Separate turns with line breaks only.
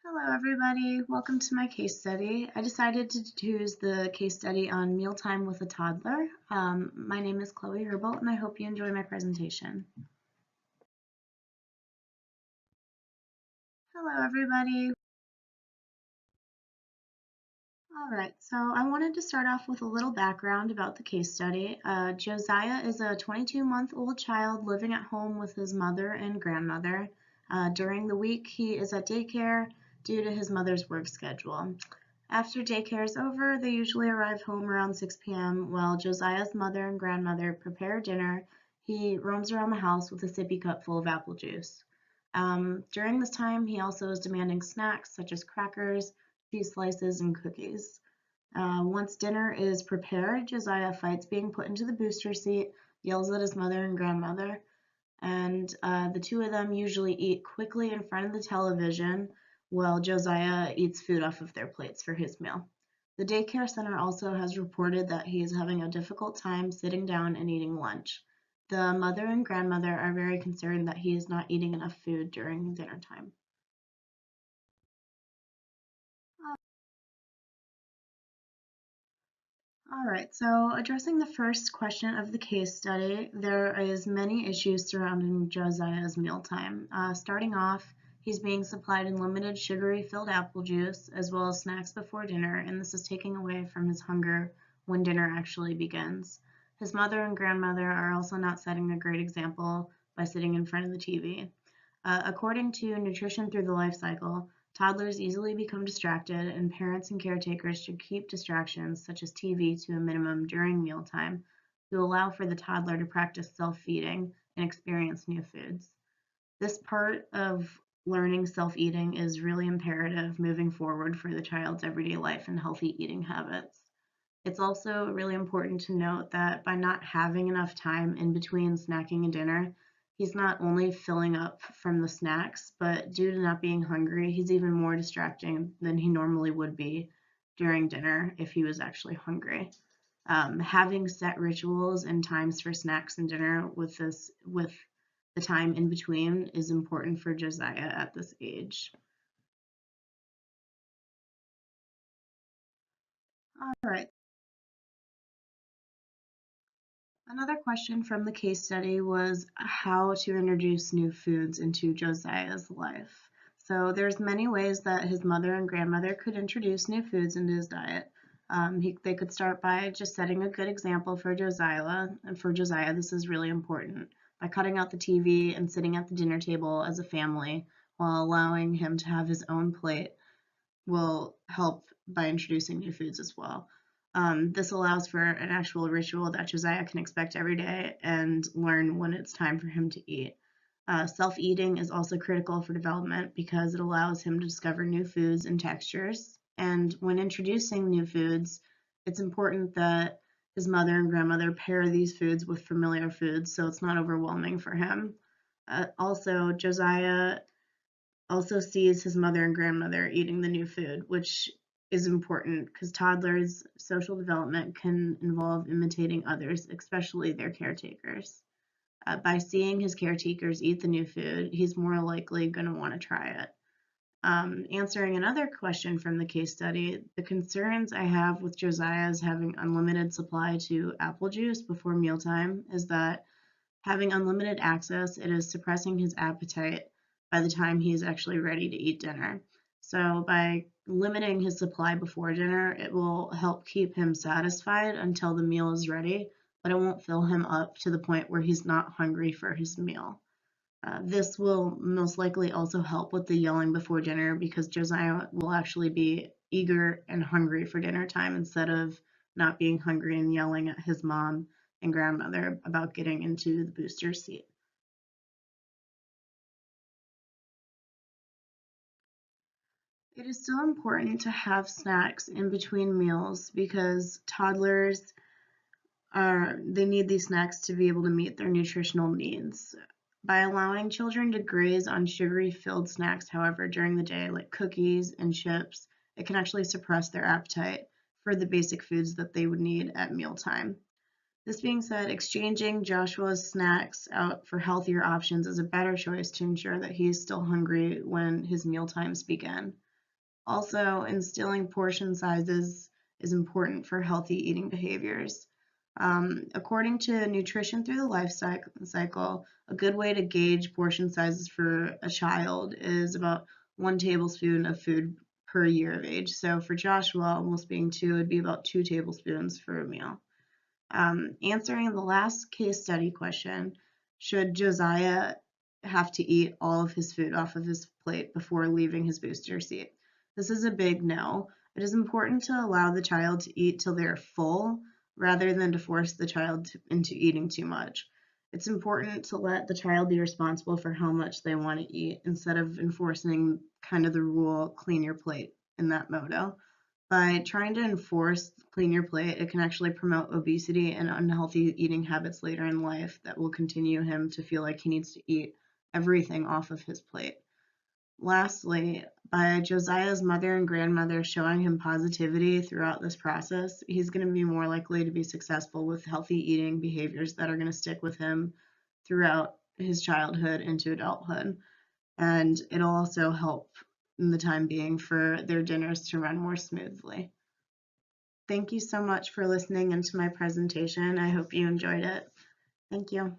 Hello everybody, welcome to my case study. I decided to choose the case study on mealtime with a toddler. My name is Chloe Herbold and I hope you enjoy my presentation. Hello everybody. Alright, so I wanted to start off with a little background about the case study. Josiah is a 22-month-old child living at home with his mother and grandmother. During the week he is at daycare due to his mother's work schedule. After daycare is over, they usually arrive home around 6 p.m. While Josiah's mother and grandmother prepare dinner, he roams around the house with a sippy cup full of apple juice. During this time, he also is demanding snacks such as crackers, cheese slices, and cookies. Once dinner is prepared, Josiah fights being put into the booster seat, yells at his mother and grandmother, and the two of them usually eat quickly in front of the television while Josiah eats food off of their plates for his meal. The daycare center also has reported that he is having a difficult time sitting down and eating lunch. The mother and grandmother are very concerned that he is not eating enough food during dinner time. All right, so addressing the first question of the case study, there is many issues surrounding Josiah's mealtime. Starting off, he's being supplied unlimited sugary-filled apple juice as well as snacks before dinner, and this is taking away from his hunger when dinner actually begins. His mother and grandmother are also not setting a great example by sitting in front of the TV. According to Nutrition Through the Life Cycle, toddlers easily become distracted, and parents and caretakers should keep distractions such as TV to a minimum during mealtime to allow for the toddler to practice self-feeding and experience new foods. This part of learning self-eating is really imperative moving forward for the child's everyday life and healthy eating habits. It's also really important to note that by not having enough time in between snacking and dinner, he's not only filling up from the snacks, but due to not being hungry, he's even more distracting than he normally would be during dinner if he was actually hungry. Having set rituals and times for snacks and dinner with the time in between is important for Josiah at this age. All right. Another question from the case study was how to introduce new foods into Josiah's life. So there's many ways that his mother and grandmother could introduce new foods into his diet. They could start by just setting a good example for Josiah, and for Josiah this is really important, by cutting out the TV and sitting at the dinner table as a family while allowing him to have his own plate will help by introducing new foods as well. This allows for an actual ritual that Josiah can expect every day and learn when it's time for him to eat. Self-eating is also critical for development because it allows him to discover new foods and textures. And when introducing new foods, it's important that his mother and grandmother pair these foods with familiar foods so it's not overwhelming for him. Also, Josiah also sees his mother and grandmother eating the new food, which is important because toddlers' social development can involve imitating others, especially their caretakers. By seeing his caretakers eat the new food, he's more likely going to want to try it. Answering another question from the case study, the concerns I have with Josiah's having unlimited supply to apple juice before mealtime is that having unlimited access, it is suppressing his appetite by the time he is actually ready to eat dinner. So by limiting his supply before dinner, it will help keep him satisfied until the meal is ready, but it won't fill him up to the point where he's not hungry for his meal. This will most likely also help with the yelling before dinner because Josiah will actually be eager and hungry for dinner time instead of not being hungry and yelling at his mom and grandmother about getting into the booster seat. It is still important to have snacks in between meals because toddlers they need these snacks to be able to meet their nutritional needs. By allowing children to graze on sugary-filled snacks, however, during the day, like cookies and chips, it can actually suppress their appetite for the basic foods that they would need at mealtime. This being said, exchanging Joshua's snacks out for healthier options is a better choice to ensure that he is still hungry when his meal times begin. Also, instilling portion sizes is important for healthy eating behaviors. According to Nutrition Through the Life Cycle, a good way to gauge portion sizes for a child is about 1 tablespoon of food per year of age. So for Joshua, almost being 2, it'd be about 2 tablespoons for a meal. Answering the last case study question, should Josiah have to eat all of his food off of his plate before leaving his booster seat? This is a big no. It is important to allow the child to eat till they're full rather than to force the child into eating too much. It's important to let the child be responsible for how much they want to eat instead of enforcing kind of the rule, clean your plate in that motto. By trying to enforce clean your plate, it can actually promote obesity and unhealthy eating habits later in life that will continue him to feel like he needs to eat everything off of his plate. Lastly, by Josiah's mother and grandmother showing him positivity throughout this process, he's going to be more likely to be successful with healthy eating behaviors that are going to stick with him throughout his childhood into adulthood. And it'll also help in the time being for their dinners to run more smoothly. Thank you so much for listening into my presentation. I hope you enjoyed it. Thank you.